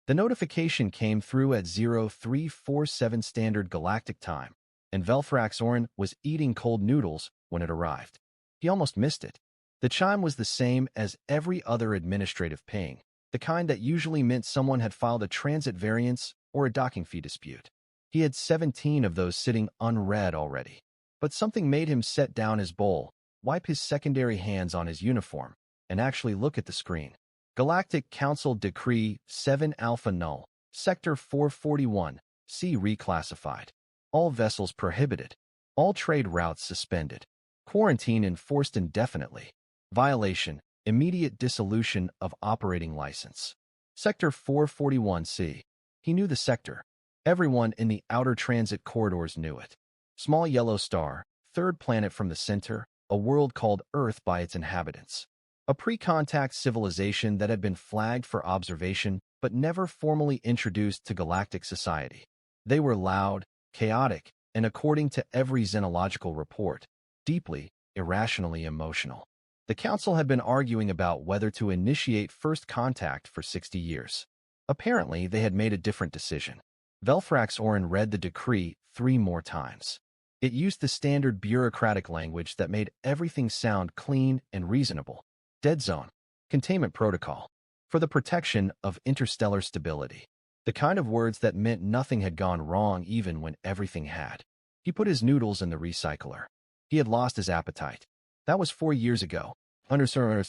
The notification came through at 0347 Standard Galactic Time, and Velthrax Orin was eating cold noodles when it arrived. He almost missed it. The chime was the same as every other administrative ping, the kind that usually meant someone had filed a transit variance or a docking fee dispute. He had 17 of those sitting unread already. But something made him set down his bowl, wipe his secondary hands on his uniform, and actually look at the screen. Galactic Council Decree 7 Alpha Null, Sector 441, C reclassified. All vessels prohibited. All trade routes suspended. Quarantine enforced indefinitely. Violation, immediate dissolution of operating license. Sector 441C. He knew the sector. Everyone in the outer transit corridors knew it. Small yellow star, third planet from the center, a world called Earth by its inhabitants. A pre-contact civilization that had been flagged for observation but never formally introduced to galactic society. They were loud, chaotic, and according to every xenological report, deeply, irrationally emotional. The Council had been arguing about whether to initiate first contact for 60 years. Apparently, they had made a different decision. Velthrax Orin read the decree 3 more times. It used the standard bureaucratic language that made everything sound clean and reasonable. Dead zone. Containment protocol. For the protection of interstellar stability. The kind of words that meant nothing had gone wrong even when everything had. He put his noodles in the recycler. He had lost his appetite. That was 4 years ago. Underscore.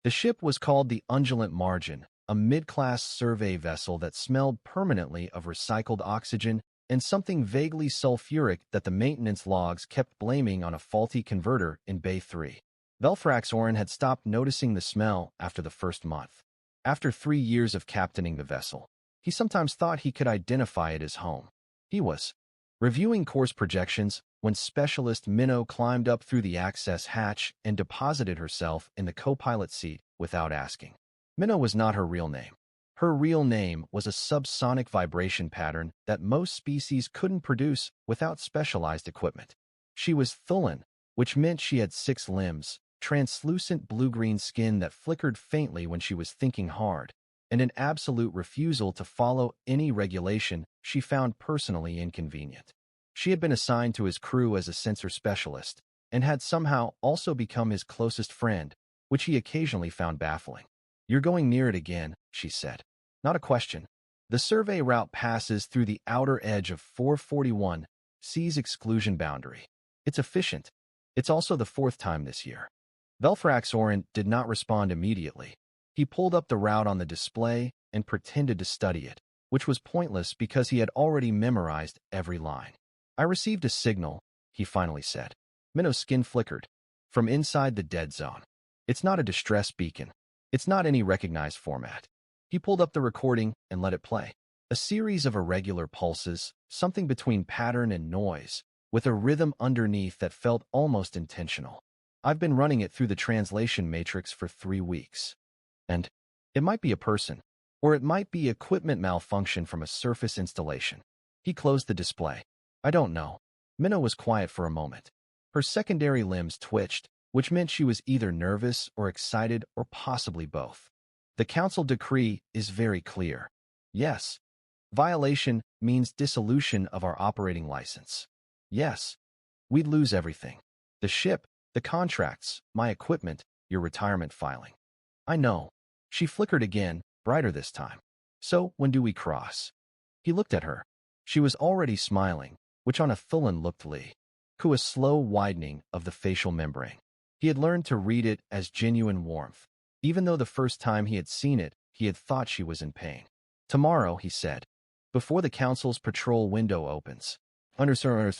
The ship was called the Undulant Margin, a mid-class survey vessel that smelled permanently of recycled oxygen and something vaguely sulfuric that the maintenance logs kept blaming on a faulty converter in Bay 3. Velthrax Orin had stopped noticing the smell after the first month. After 3 years of captaining the vessel, he sometimes thought he could identify it as home. He was reviewing course projections when Specialist Minnow climbed up through the access hatch and deposited herself in the co-pilot seat without asking. Minnow was not her real name. Her real name was a subsonic vibration pattern that most species couldn't produce without specialized equipment. She was Thulin, which meant she had 6 limbs, translucent blue-green skin that flickered faintly when she was thinking hard, and an absolute refusal to follow any regulation she found personally inconvenient. She had been assigned to his crew as a sensor specialist, and had somehow also become his closest friend, which he occasionally found baffling. "You're going near it again," she said. "Not a question. The survey route passes through the outer edge of 441, C's exclusion boundary. It's efficient. It's also the 4th time this year." Velthrax Orin did not respond immediately. He pulled up the route on the display and pretended to study it, which was pointless because he had already memorized every line. "I received a signal," he finally said. Minnow's skin flickered. "From inside the dead zone. It's not a distress beacon. It's not any recognized format." He pulled up the recording and let it play. A series of irregular pulses, something between pattern and noise, with a rhythm underneath that felt almost intentional. "I've been running it through the translation matrix for 3 weeks. And it might be a person, or it might be equipment malfunction from a surface installation." He closed the display. "I don't know." Minnow was quiet for a moment. Her secondary limbs twitched, which meant she was either nervous or excited or possibly both. "The Council decree is very clear. Yes. Violation means dissolution of our operating license. Yes. We'd lose everything. The ship, the contracts, my equipment, your retirement filing." "I know." She flickered again, brighter this time. "So, when do we cross?" He looked at her. She was already smiling, which on a Thulin looked to a slow widening of the facial membrane. He had learned to read it as genuine warmth. Even though the first time he had seen it, he had thought she was in pain. "Tomorrow," he said, "before the Council's patrol window opens." Underscore.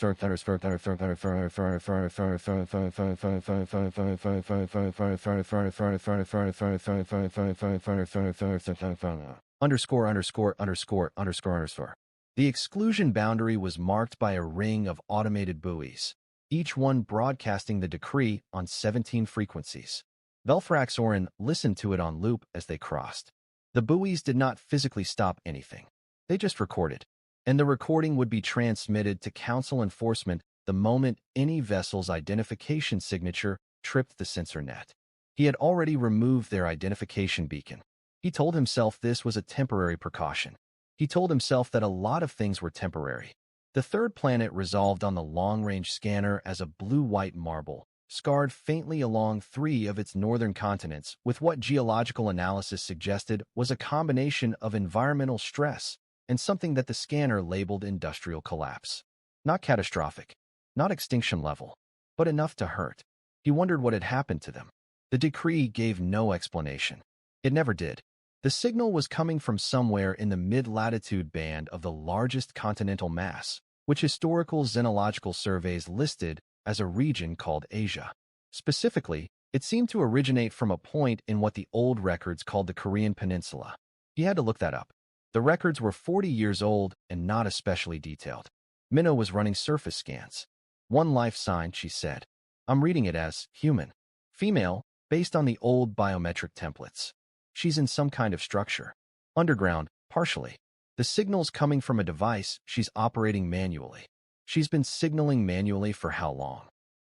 The exclusion boundary was marked by a ring of automated buoys, each one broadcasting the decree on 17 frequencies. Velthrax Orin listened to it on loop as they crossed. The buoys did not physically stop anything. They just recorded. and the recording would be transmitted to Council enforcement the moment any vessel's identification signature tripped the sensor net. He had already removed their identification beacon. He told himself this was a temporary precaution. He told himself that a lot of things were temporary. The third planet resolved on the long-range scanner as a blue-white marble, scarred faintly along 3 of its northern continents with what geological analysis suggested was a combination of environmental stress and something that the scanner labeled industrial collapse. Not catastrophic, not extinction level, but enough to hurt. He wondered what had happened to them. The decree gave no explanation. It never did. The signal was coming from somewhere in the mid-latitude band of the largest continental mass, which historical xenological surveys listed as a region called Asia. Specifically, it seemed to originate from a point in what the old records called the Korean Peninsula. He had to look that up. The records were 40 years old and not especially detailed. Minnow was running surface scans. One life sign, she said. I'm reading it as human. Female, based on the old biometric templates. She's in some kind of structure. Underground, partially. The signal's coming from a device she's operating manually. She's been signaling manually for how long?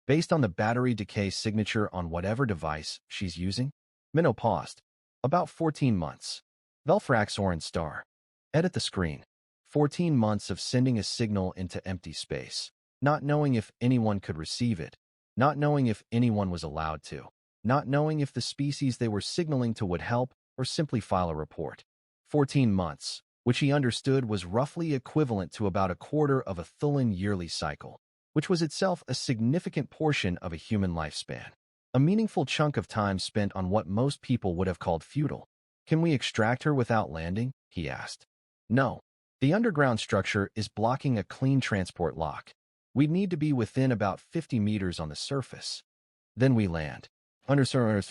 Based on the battery decay signature on whatever device she's using? Minnow paused. About 14 months. Velfrax orange star. Edit the screen. 14 months of sending a signal into empty space. Not knowing if anyone could receive it. Not knowing if anyone was allowed to. Not knowing if the species they were signaling to would help or simply file a report. 14 months, which he understood was roughly equivalent to about a quarter of a Thulan yearly cycle, which was itself a significant portion of a human lifespan. A meaningful chunk of time spent on what most people would have called futile. Can we extract her without landing? He asked. No. The underground structure is blocking a clean transport lock. We'd need to be within about 50 meters on the surface. Then we land. Underscore.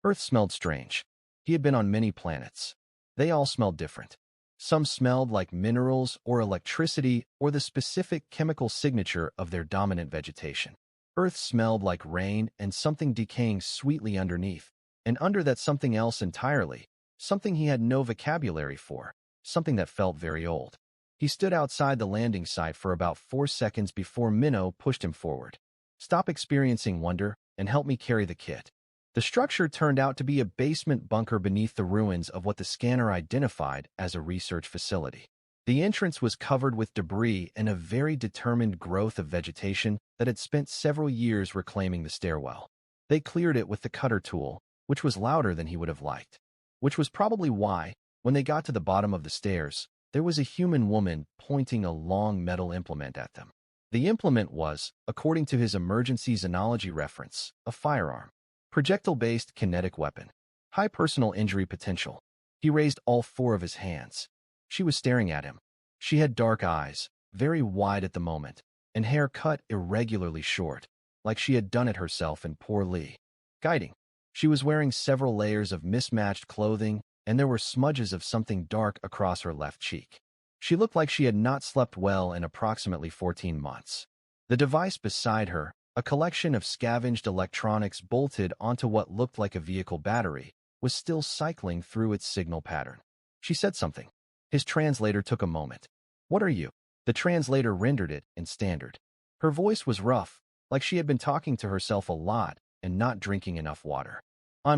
Earth smelled strange. He had been on many planets. They all smelled different. Some smelled like minerals or electricity or the specific chemical signature of their dominant vegetation. Earth smelled like rain and something decaying sweetly underneath, and under that something else entirely, something he had no vocabulary for, something that felt very old. He stood outside the landing site for about 4 seconds before Minnow pushed him forward. Stop experiencing wonder and help me carry the kit. The structure turned out to be a basement bunker beneath the ruins of what the scanner identified as a research facility. The entrance was covered with debris and a very determined growth of vegetation that had spent several years reclaiming the stairwell. They cleared it with the cutter tool, which was louder than he would have liked. Which was probably why, when they got to the bottom of the stairs, there was a human woman pointing a long metal implement at them. The implement was, according to his emergency xenology reference, a firearm. Projectile-based kinetic weapon. High personal injury potential. He raised all 4 of his hands. She was staring at him. She had dark eyes, very wide at the moment, and hair cut irregularly short, like she had done it herself in poor Lee. Guiding. She was wearing several layers of mismatched clothing, and there were smudges of something dark across her left cheek. She looked like she had not slept well in approximately 14 months. The device beside her, a collection of scavenged electronics bolted onto what looked like a vehicle battery, was still cycling through its signal pattern. She said something. His translator took a moment. What are you? The translator rendered it in standard. Her voice was rough, like she had been talking to herself a lot and not drinking enough water.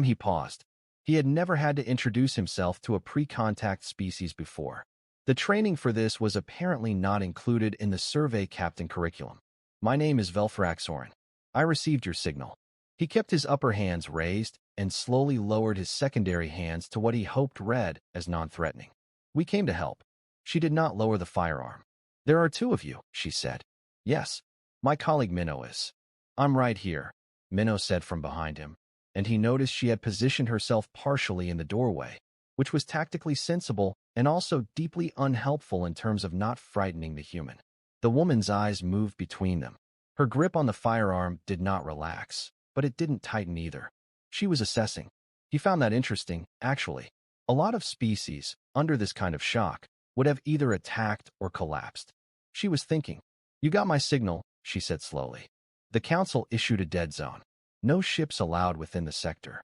He paused. He had never had to introduce himself to a pre-contact species before. The training for this was apparently not included in the survey captain curriculum. My name is Velfraxorin. I received your signal. He kept his upper hands raised and slowly lowered his secondary hands to what he hoped read as non-threatening. We came to help. She did not lower the firearm. There are 2 of you, she said. Yes. My colleague Minnow is. I'm right here, Minnow said from behind him, and he noticed she had positioned herself partially in the doorway, which was tactically sensible and also deeply unhelpful in terms of not frightening the human. The woman's eyes moved between them. Her grip on the firearm did not relax, but it didn't tighten either. She was assessing. He found that interesting, actually. A lot of species, under this kind of shock, would have either attacked or collapsed. She was thinking. You got my signal, she said slowly. The council issued a dead zone. No ships allowed within the sector.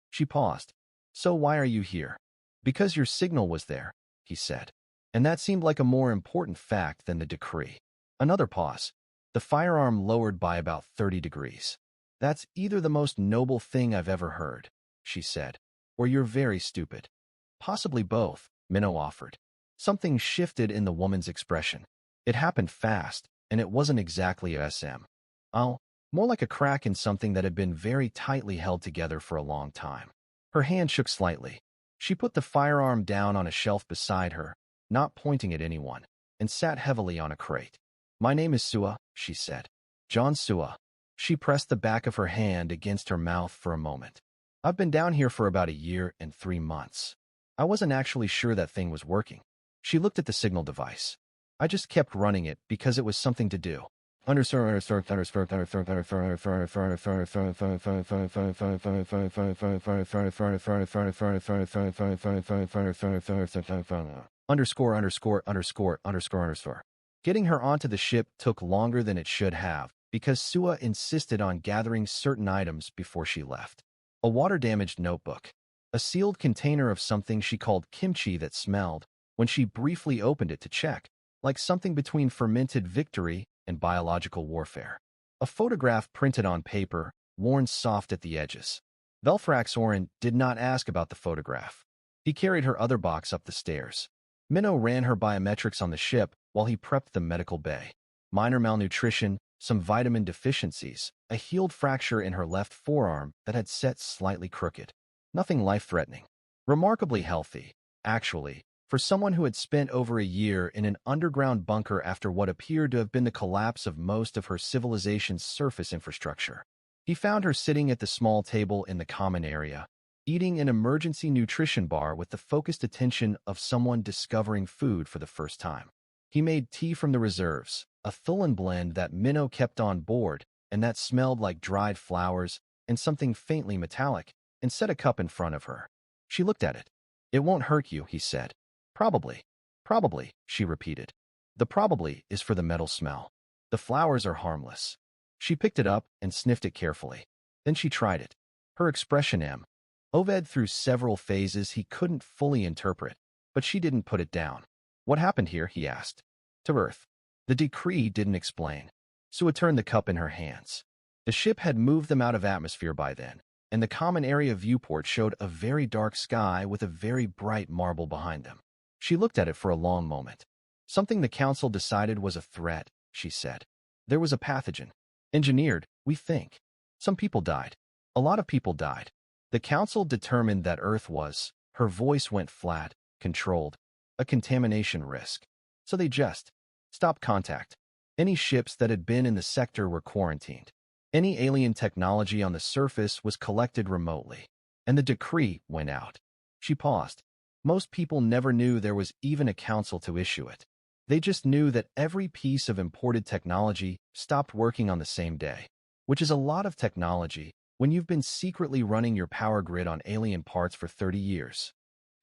She paused. So why are you here? Because your signal was there, he said. And that seemed like a more important fact than the decree. Another pause. The firearm lowered by about 30 degrees. That's either the most noble thing I've ever heard, she said, or you're very stupid. Possibly both, Minnow offered. Something shifted in the woman's expression. It happened fast, and it wasn't exactly a SM. Oh, more like a crack in something that had been very tightly held together for a long time. Her hand shook slightly. She put the firearm down on a shelf beside her, not pointing at anyone, and sat heavily on a crate. My name is Sua, she said. John Sua. She pressed the back of her hand against her mouth for a moment. I've been down here for about a year and 3 months. I wasn't actually sure that thing was working. She looked at the signal device. I just kept running it because it was something to do. Underscore underscore. Getting her onto the ship took longer than it should have because Sua insisted on gathering certain items before she left. A water-damaged notebook. A sealed container of something she called kimchi that smelled when she briefly opened it to check, like something between fermented victory and biological warfare. A photograph printed on paper, worn soft at the edges. Velfrax Orin did not ask about the photograph. He carried her other box up the stairs. Minnow ran her biometrics on the ship while he prepped the medical bay. Minor malnutrition, some vitamin deficiencies, a healed fracture in her left forearm that had set slightly crooked. Nothing life-threatening. Remarkably healthy, actually, for someone who had spent over a year in an underground bunker after what appeared to have been the collapse of most of her civilization's surface infrastructure. He found her sitting at the small table in the common area, eating an emergency nutrition bar with the focused attention of someone discovering food for the first time. He made tea from the reserves, a Thulin blend that Minnow kept on board and that smelled like dried flowers and something faintly metallic, and set a cup in front of her. She looked at it. It won't hurt you, he said. Probably. Probably, she repeated. The probably is for the metal smell. The flowers are harmless. She picked it up and sniffed it carefully. Then she tried it. Her expression Oved through several phases he couldn't fully interpret, but she didn't put it down. What happened here, he asked. To Earth. The decree didn't explain. Sua turned the cup in her hands. The ship had moved them out of atmosphere by then, and the common area viewport showed a very dark sky with a very bright marble behind them. She looked at it for a long moment. Something the council decided was a threat, she said. There was a pathogen. Engineered, we think. Some people died. A lot of people died. The council determined that Earth was, her voice went flat, controlled, a contamination risk. So they just stopped contact. Any ships that had been in the sector were quarantined. Any alien technology on the surface was collected remotely. And the decree went out. She paused. Most people never knew there was even a council to issue it. They just knew that every piece of imported technology stopped working on the same day, which is a lot of technology when you've been secretly running your power grid on alien parts for 30 years.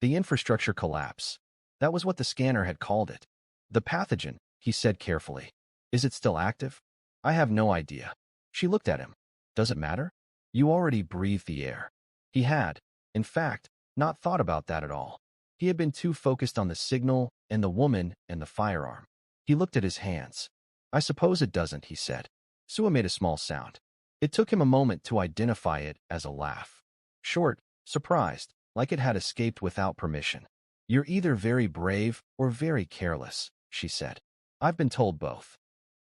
The infrastructure collapse. That was what the scanner had called it. The pathogen, he said carefully. Is it still active? I have no idea. She looked at him. Does it matter? You already breathed the air. He had, in fact, not thought about that at all. He had been too focused on the signal and the woman and the firearm. He looked at his hands. I suppose it doesn't, he said. Sua made a small sound. It took him a moment to identify it as a laugh. Short, surprised, like it had escaped without permission. You're either very brave or very careless, she said. I've been told both.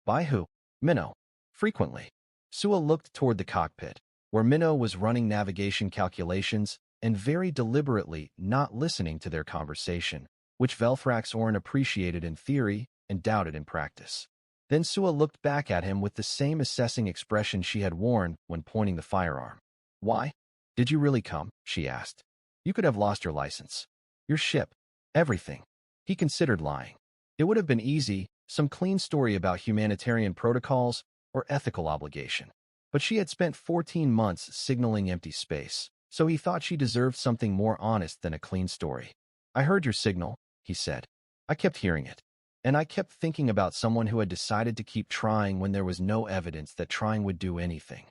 By who? Minnow. Frequently. Sua looked toward the cockpit, where Minnow was running navigation calculations and very deliberately not listening to their conversation, which Velfrax Orin appreciated in theory and doubted in practice. Then Sua looked back at him with the same assessing expression she had worn when pointing the firearm. Why? Did you really come? She asked. You could have lost your license. Your ship. Everything. He considered lying. It would have been easy, some clean story about humanitarian protocols or ethical obligation. But she had spent 14 months signaling empty space, so he thought she deserved something more honest than a clean story. I heard your signal, he said. I kept hearing it. And I kept thinking about someone who had decided to keep trying when there was no evidence that trying would do anything.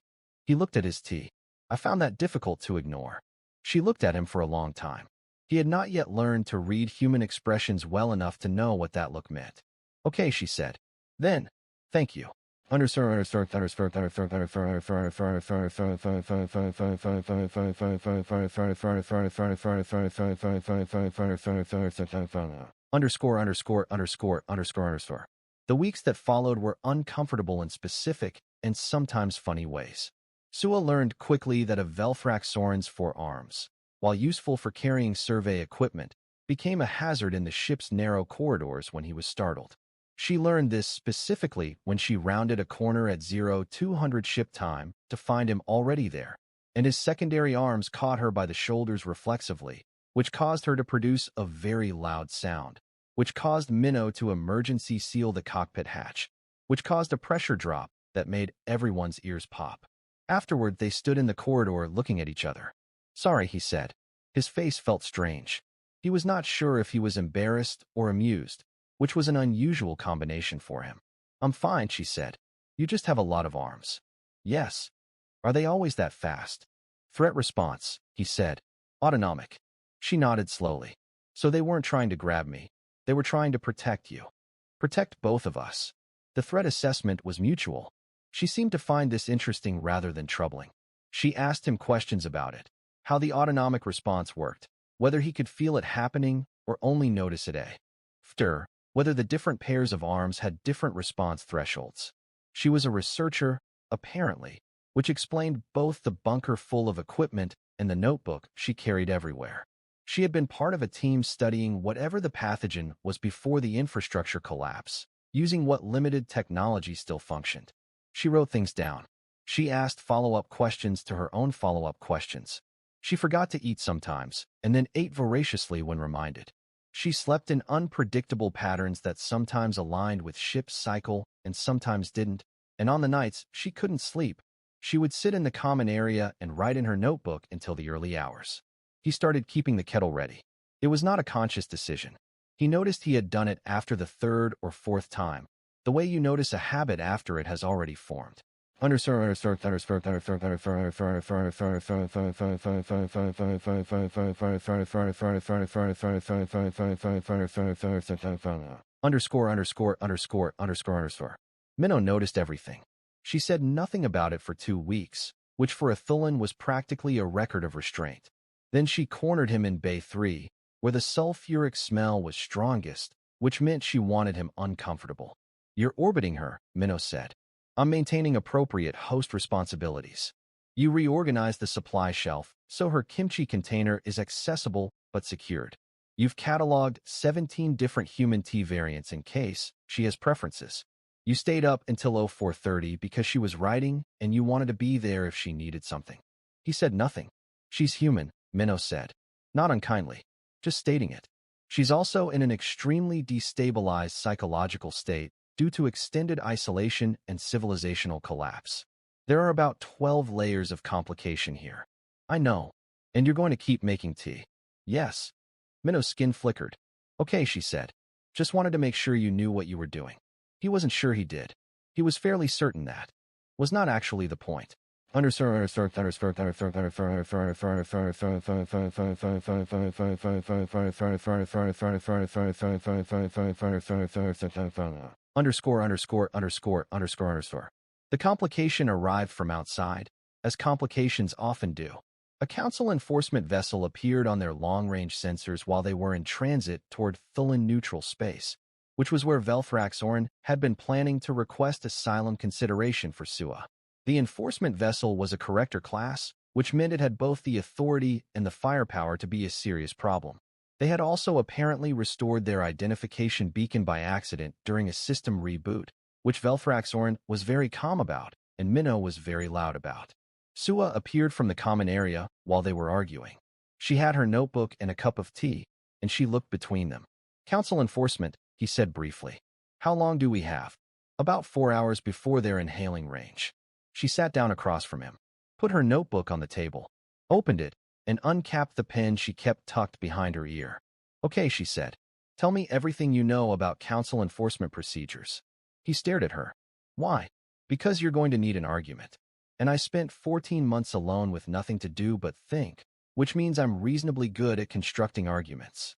He looked at his tea. I found that difficult to ignore. She looked at him for a long time. He had not yet learned to read human expressions well enough to know what that look meant. Okay, she said. Then, thank you. Understood. The weeks that followed were uncomfortable in specific and sometimes funny ways. Sua learned quickly that a Velfrax-Soren's forearms, while useful for carrying survey equipment, became a hazard in the ship's narrow corridors when he was startled. She learned this specifically when she rounded a corner at 0200 ship time to find him already there, and his secondary arms caught her by the shoulders reflexively, which caused her to produce a very loud sound, which caused Minnow to emergency seal the cockpit hatch, which caused a pressure drop that made everyone's ears pop. Afterward, they stood in the corridor looking at each other. Sorry, he said. His face felt strange. He was not sure if he was embarrassed or amused, which was an unusual combination for him. I'm fine, she said. You just have a lot of arms. Yes. Are they always that fast? Threat response, he said. Autonomic. She nodded slowly. So they weren't trying to grab me. They were trying to protect you. Protect both of us. The threat assessment was mutual. She seemed to find this interesting rather than troubling. She asked him questions about it, how the autonomic response worked, whether he could feel it happening or only notice it after, whether the different pairs of arms had different response thresholds. She was a researcher, apparently, which explained both the bunker full of equipment and the notebook she carried everywhere. She had been part of a team studying whatever the pathogen was before the infrastructure collapse, using what limited technology still functioned. She wrote things down. She asked follow-up questions to her own follow-up questions. She forgot to eat sometimes, and then ate voraciously when reminded. She slept in unpredictable patterns that sometimes aligned with ship's cycle and sometimes didn't, and on the nights she couldn't sleep. She would sit in the common area and write in her notebook until the early hours. He started keeping the kettle ready. It was not a conscious decision. He noticed he had done it after the third or fourth time, the way you notice a habit after it has already formed. Underscore. Minnow noticed everything. She said nothing about it for 2 weeks, which for a Thulin was practically a record of restraint. Then she cornered him in Bay 3, where the sulfuric smell was strongest, which meant she wanted him uncomfortable. You're orbiting her, Minnow said. I'm maintaining appropriate host responsibilities. You reorganize the supply shelf so her kimchi container is accessible but secured. You've cataloged 17 different human tea variants in case she has preferences. You stayed up until 0430 because she was writing and you wanted to be there if she needed something. He said nothing. She's human, Minnow said. Not unkindly. Just stating it. She's also in an extremely destabilized psychological state due to extended isolation and civilizational collapse. There are about 12 layers of complication here. I know. And you're going to keep making tea. Yes. Minnow's skin flickered. Okay, she said. Just wanted to make sure you knew what you were doing. He wasn't sure he did. He was fairly certain that was not actually the point. Understood. The complication arrived from outside, as complications often do. A council enforcement vessel appeared on their long-range sensors while they were in transit toward Thulin neutral space, which was where Velthrax-Orin had been planning to request asylum consideration for Sua. The enforcement vessel was a corrector class, which meant it had both the authority and the firepower to be a serious problem. They had also apparently restored their identification beacon by accident during a system reboot, which Velthrax-Orin was very calm about, and Minnow was very loud about. Sua appeared from the common area while they were arguing. She had her notebook and a cup of tea, and she looked between them. Council enforcement, he said briefly. How long do we have? About 4 hours before they're in hailing range. She sat down across from him, put her notebook on the table, opened it, and uncapped the pen she kept tucked behind her ear. Okay, she said. Tell me everything you know about council enforcement procedures. He stared at her. Why? Because you're going to need an argument. And I spent 14 months alone with nothing to do but think, which means I'm reasonably good at constructing arguments.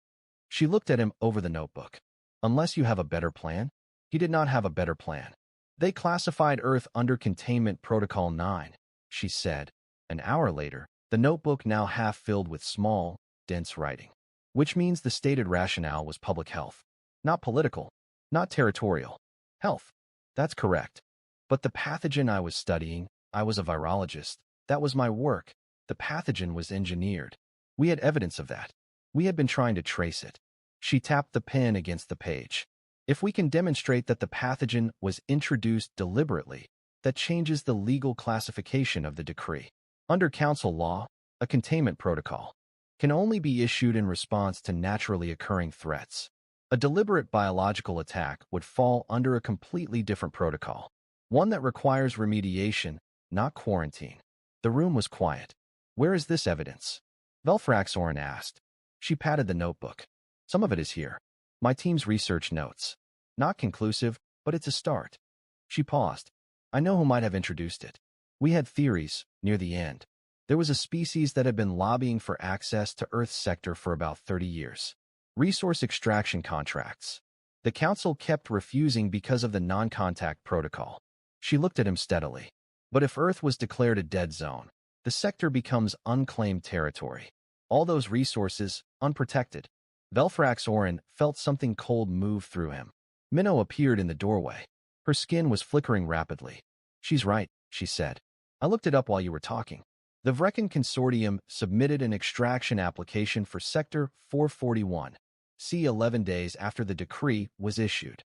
She looked at him over the notebook. Unless you have a better plan? He did not have a better plan. They classified Earth under Containment Protocol 9, she said. An hour later, the notebook now half filled with small, dense writing. Which means the stated rationale was public health. Not political. Not territorial. Health. That's correct. But the pathogen I was studying, I was a virologist. That was my work. The pathogen was engineered. We had evidence of that. We had been trying to trace it. She tapped the pen against the page. If we can demonstrate that the pathogen was introduced deliberately, that changes the legal classification of the decree. Under council law, a containment protocol can only be issued in response to naturally occurring threats. A deliberate biological attack would fall under a completely different protocol, one that requires remediation, not quarantine. The room was quiet. Where is this evidence? Velfraxorin asked. She patted the notebook. Some of it is here. My team's research notes. Not conclusive, but it's a start. She paused. I know who might have introduced it. We had theories, near the end. There was a species that had been lobbying for access to Earth's sector for about 30 years. Resource extraction contracts. The council kept refusing because of the non-contact protocol. She looked at him steadily. But if Earth was declared a dead zone, the sector becomes unclaimed territory. All those resources, unprotected. Velfraxorin felt something cold move through him. Minnow appeared in the doorway. Her skin was flickering rapidly. She's right, she said. I looked it up while you were talking. The Vrecken Consortium submitted an extraction application for Sector 441, 11 days after the decree was issued.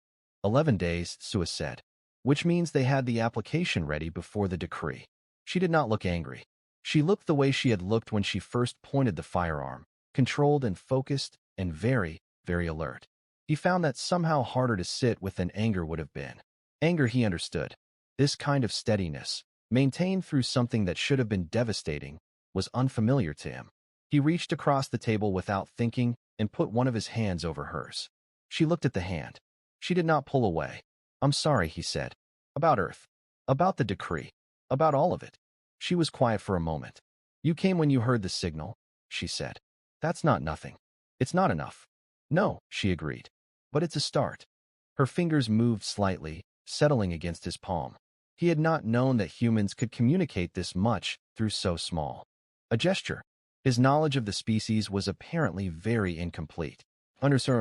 11 days, Sua said. Which means they had the application ready before the decree. She did not look angry. She looked the way she had looked when she first pointed the firearm, controlled and focused and very, very alert. He found that somehow harder to sit with than anger would have been. Anger, he understood. This kind of steadiness, maintained through something that should have been devastating, was unfamiliar to him. He reached across the table without thinking and put one of his hands over hers. She looked at the hand. She did not pull away. I'm sorry, he said. About Earth. About the decree. About all of it. She was quiet for a moment. You came when you heard the signal, she said. That's not nothing. It's not enough. No, she agreed. But it's a start. Her fingers moved slightly, settling against his palm. He had not known that humans could communicate this much through so small a gesture. His knowledge of the species was apparently very incomplete. Understood.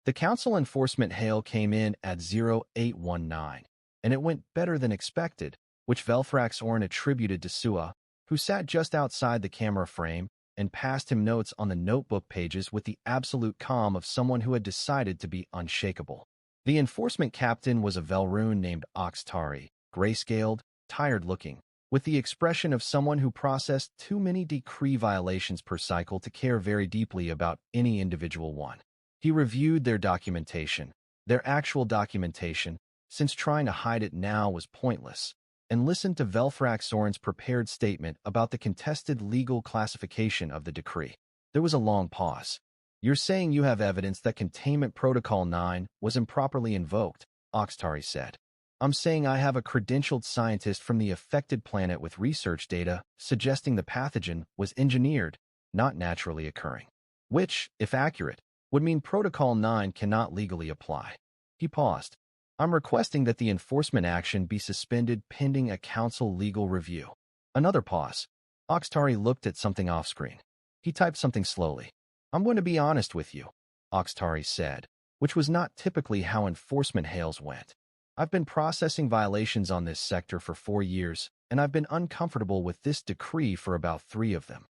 The council enforcement hail came in at 0819, and it went better than expected, which Velfraxorin attributed to Sua, who sat just outside the camera frame and passed him notes on the notebook pages with the absolute calm of someone who had decided to be unshakable. The enforcement captain was a Velrune named Oxtari, grayscaled, tired-looking, with the expression of someone who processed too many decree violations per cycle to care very deeply about any individual one. He reviewed their documentation, their actual documentation, since trying to hide it now was pointless, and listened to Velfraxorin's prepared statement about the contested legal classification of the decree. There was a long pause. You're saying you have evidence that Containment Protocol 9 was improperly invoked, Oxtari said. I'm saying I have a credentialed scientist from the affected planet with research data suggesting the pathogen was engineered, not naturally occurring. Which, if accurate, would mean Protocol 9 cannot legally apply. He paused. I'm requesting that the enforcement action be suspended pending a council legal review. Another pause. Oxtari looked at something off-screen. He typed something slowly. I'm going to be honest with you, Oxtari said, which was not typically how enforcement hails went. I've been processing violations on this sector for 4 years, and I've been uncomfortable with this decree for about 3 of them.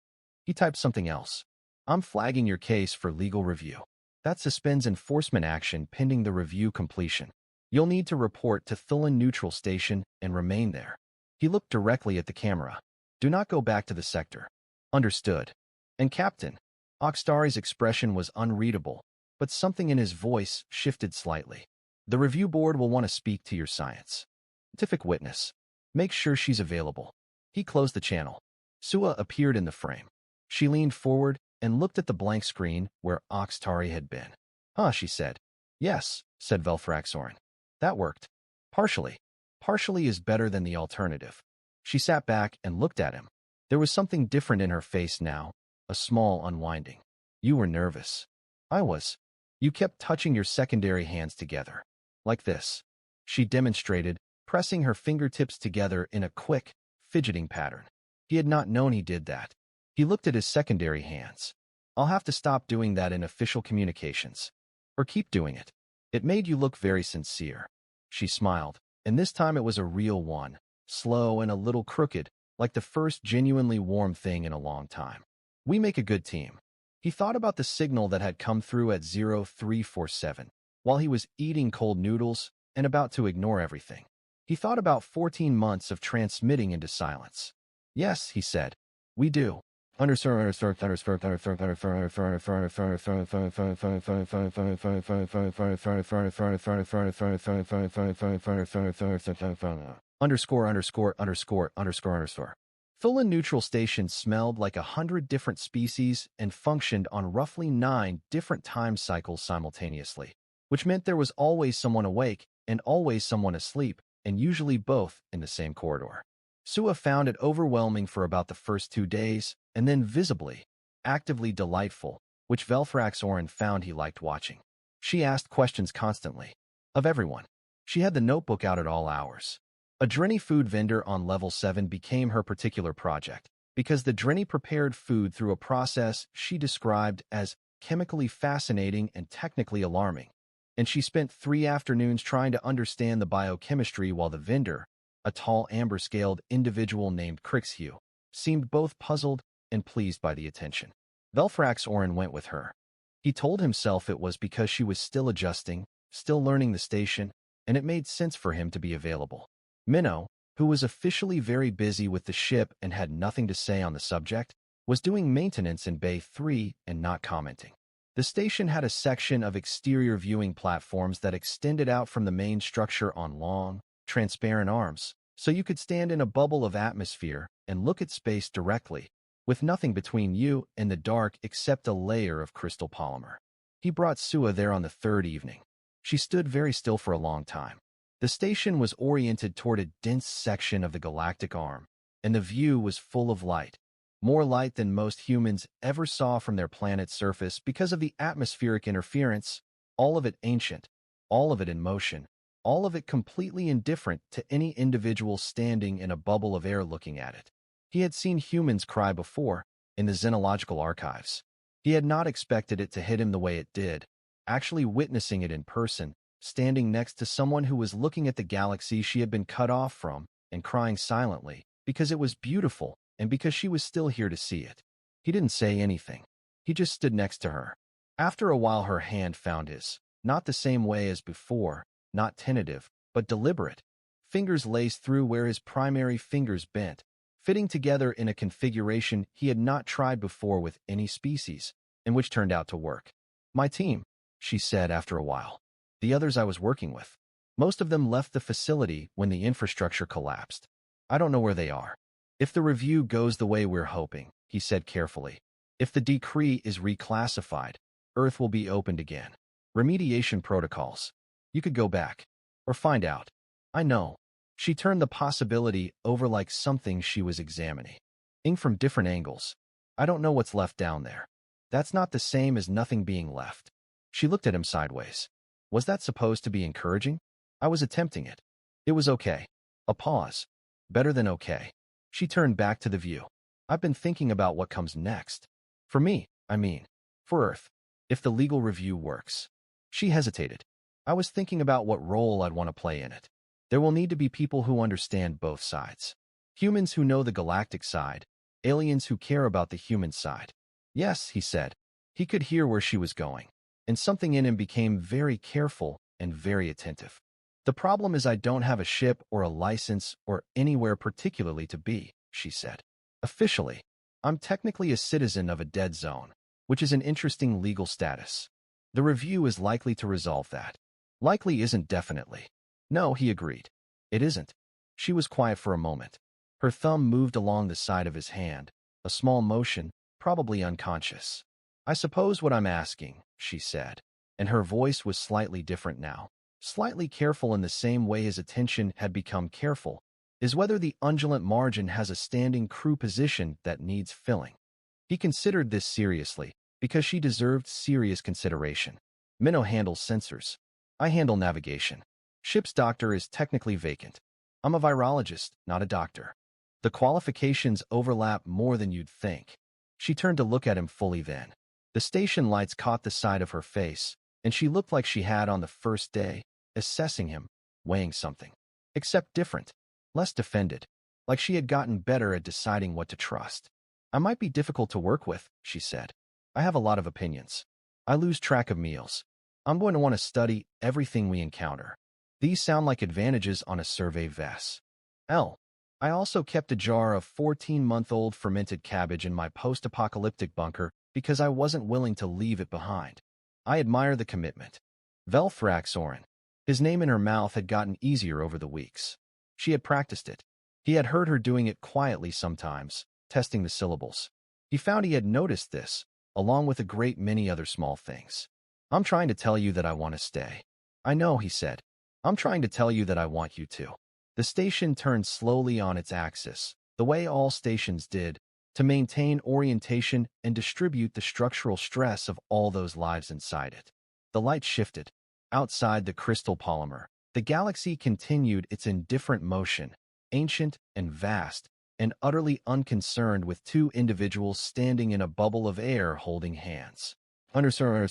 He typed something else. I'm flagging your case for legal review. That suspends enforcement action pending the review completion. You'll need to report to Thulin Neutral Station and remain there. He looked directly at the camera. Do not go back to the sector. Understood. And Captain, Oxtari's expression was unreadable, but something in his voice shifted slightly. The review board will want to speak to your scientific witness. Make sure she's available. He closed the channel. Sua appeared in the frame. She leaned forward and looked at the blank screen where Oxtari had been. Huh, she said. Yes, said Velfraxorin. That worked. Partially. Partially is better than the alternative. She sat back and looked at him. There was something different in her face now, a small unwinding. You were nervous. I was. You kept touching your secondary hands together. Like this. She demonstrated, pressing her fingertips together in a quick, fidgeting pattern. He had not known he did that. He looked at his secondary hands. I'll have to stop doing that in official communications. Or keep doing it. It made you look very sincere. She smiled, and this time it was a real one, slow and a little crooked, like the first genuinely warm thing in a long time. We make a good team. He thought about the signal that had come through at 0347, while he was eating cold noodles and about to ignore everything. He thought about 14 months of transmitting into silence. Yes, he said. We do. Understood. Full and neutral station smelled like 100 different species and functioned on roughly 9 different time cycles simultaneously, which meant there was always someone awake and always someone asleep, and usually both in the same corridor. Sua found it overwhelming for about the first 2 days, and then visibly, actively delightful, which Velfraxorin found he liked watching. She asked questions constantly. Of everyone. She had the notebook out at all hours. A Drenny food vendor on level 7 became her particular project, because the Drenny prepared food through a process she described as chemically fascinating and technically alarming. And she spent 3 afternoons trying to understand the biochemistry while the vendor, a tall amber-scaled individual named Crixhugh, seemed both puzzled and pleased by the attention. Velfraxorin went with her. He told himself it was because she was still adjusting, still learning the station, and it made sense for him to be available. Minnow, who was officially very busy with the ship and had nothing to say on the subject, was doing maintenance in Bay 3 and not commenting. The station had a section of exterior viewing platforms that extended out from the main structure on long, transparent arms, so you could stand in a bubble of atmosphere and look at space directly, with nothing between you and the dark except a layer of crystal polymer. He brought Sua there on the 3rd evening. She stood very still for a long time. The station was oriented toward a dense section of the galactic arm, and the view was full of light, more light than most humans ever saw from their planet's surface because of the atmospheric interference, all of it ancient, all of it in motion, all of it completely indifferent to any individual standing in a bubble of air looking at it. He had seen humans cry before, in the xenological archives. He had not expected it to hit him the way it did, actually witnessing it in person, standing next to someone who was looking at the galaxy she had been cut off from and crying silently because it was beautiful and because she was still here to see it. He didn't say anything. He just stood next to her. After a while her hand found his, not the same way as before, not tentative, but deliberate. Fingers laced through where his primary fingers bent, fitting together in a configuration he had not tried before with any species, and which turned out to work. My team, she said after a while. The others I was working with. Most of them left the facility when the infrastructure collapsed. I don't know where they are. If the review goes the way we're hoping, he said carefully. If the decree is reclassified, Earth will be opened again. Remediation protocols. You could go back. Or find out. I know. She turned the possibility over like something she was examining. From different angles. I don't know what's left down there. That's not the same as nothing being left. She looked at him sideways. Was that supposed to be encouraging? I was attempting it. It was okay. A pause. Better than okay. She turned back to the view. I've been thinking about what comes next. For me, I mean. For Earth. If the legal review works. She hesitated. I was thinking about what role I'd want to play in it. There will need to be people who understand both sides. Humans who know the galactic side. Aliens who care about the human side. Yes, he said. He could hear where she was going. And something in him became very careful and very attentive. The problem is I don't have a ship or a license or anywhere particularly to be, she said. Officially, I'm technically a citizen of a dead zone, which is an interesting legal status. The review is likely to resolve that. Likely isn't definitely. No, he agreed. It isn't. She was quiet for a moment. Her thumb moved along the side of his hand, a small motion, probably unconscious. I suppose what I'm asking, she said, and her voice was slightly different now, slightly careful in the same way his attention had become careful, is whether the undulant margin has a standing crew position that needs filling. He considered this seriously, because she deserved serious consideration. Minnow handles sensors. I handle navigation. Ship's doctor is technically vacant. I'm a virologist, not a doctor. The qualifications overlap more than you'd think. She turned to look at him fully then. The station lights caught the side of her face, and she looked like she had on the first day, assessing him, weighing something. Except different, less defended, like she had gotten better at deciding what to trust. I might be difficult to work with, she said. I have a lot of opinions. I lose track of meals. I'm going to want to study everything we encounter. These sound like advantages on a survey vessel. I also kept a jar of 14-month-old fermented cabbage in my post-apocalyptic bunker because I wasn't willing to leave it behind. I admire the commitment. Velthraxorin. His name in her mouth had gotten easier over the weeks. She had practiced it. He had heard her doing it quietly sometimes, testing the syllables. He found he had noticed this, along with a great many other small things. I'm trying to tell you that I want to stay. I know, he said. I'm trying to tell you that I want you to. The station turned slowly on its axis, the way all stations did, to maintain orientation and distribute the structural stress of all those lives inside it. The light shifted. Outside the crystal polymer, the galaxy continued its indifferent motion, ancient and vast, and utterly unconcerned with two individuals standing in a bubble of air holding hands. Under score.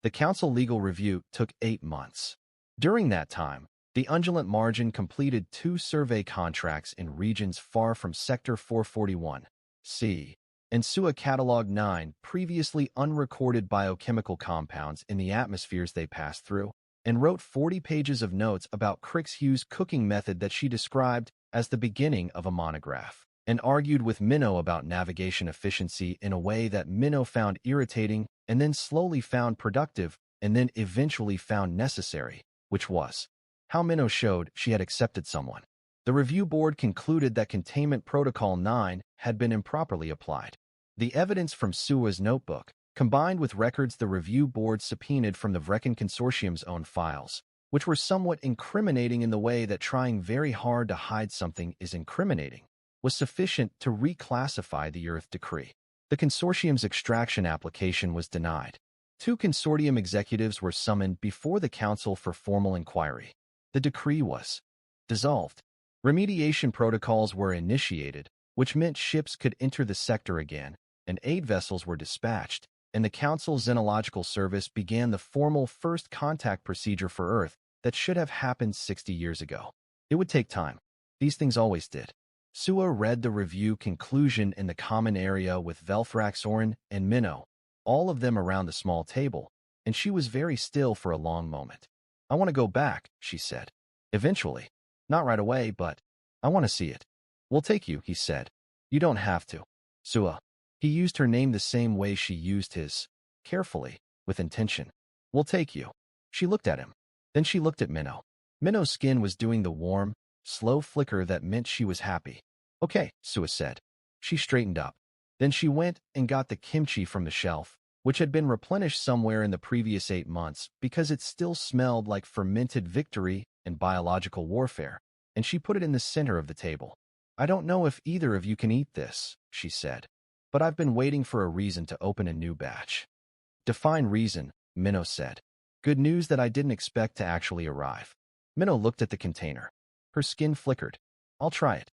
The council legal review took 8 months. During that time, the undulant margin completed 2 survey contracts in regions far from Sector 441, C, and SUA Catalog 9 previously unrecorded biochemical compounds in the atmospheres they passed through, and wrote 40 pages of notes about Crixhugh's cooking method that she described as the beginning of a monograph, and argued with Minnow about navigation efficiency in a way that Minnow found irritating and then slowly found productive and then eventually found necessary, which was how Minnow showed she had accepted someone. The review board concluded that Containment Protocol 9 had been improperly applied. The evidence from SUA's notebook, combined with records the review board subpoenaed from the Vrecken Consortium's own files, which were somewhat incriminating in the way that trying very hard to hide something is incriminating, was sufficient to reclassify the Earth Decree. The consortium's extraction application was denied. 2 consortium executives were summoned before the council for formal inquiry. The decree was dissolved. Remediation protocols were initiated, which meant ships could enter the sector again, and aid vessels were dispatched, and the Council's Xenological Service began the formal first contact procedure for Earth that should have happened 60 years ago. It would take time. These things always did. SUA read the review conclusion in the common area with Velthraxorin and Minnow, all of them around the small table, and she was very still for a long moment. I want to go back, she said. Eventually. Not right away, but I want to see it. We'll take you, he said. You don't have to. SUA. He used her name the same way she used his, carefully, with intention. We'll take you. She looked at him. Then she looked at Minnow. Minnow's skin was doing the warm, slow flicker that meant she was happy. Okay, SUA said. She straightened up. Then she went and got the kimchi from the shelf, which had been replenished somewhere in the previous 8 months because it still smelled like fermented victory and biological warfare, and she put it in the center of the table. I don't know if either of you can eat this, she said, but I've been waiting for a reason to open a new batch. Define reason, Minnow said. Good news that I didn't expect to actually arrive. Minnow looked at the container. Her skin flickered. I'll try it.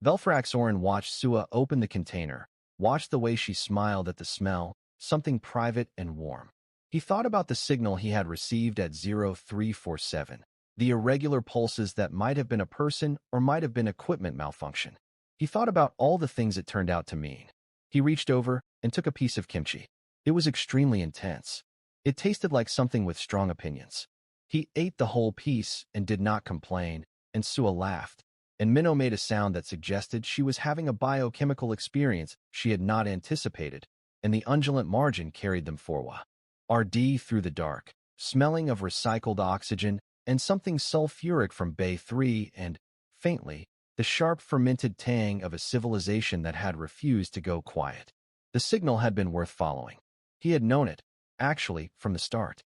Velthraxorin watched SUA open the container, watched the way she smiled at the smell, something private and warm. He thought about the signal he had received at 0347, the irregular pulses that might have been a person or might have been equipment malfunction. He thought about all the things it turned out to mean. He reached over and took a piece of kimchi. It was extremely intense. It tasted like something with strong opinions. He ate the whole piece and did not complain, and Sua laughed, and Minnow made a sound that suggested she was having a biochemical experience she had not anticipated, and the undulant margin carried them forward. RD through the dark, smelling of recycled oxygen and something sulfuric from Bay 3 and, faintly, the sharp fermented tang of a civilization that had refused to go quiet. The signal had been worth following. He had known it, actually, from the start.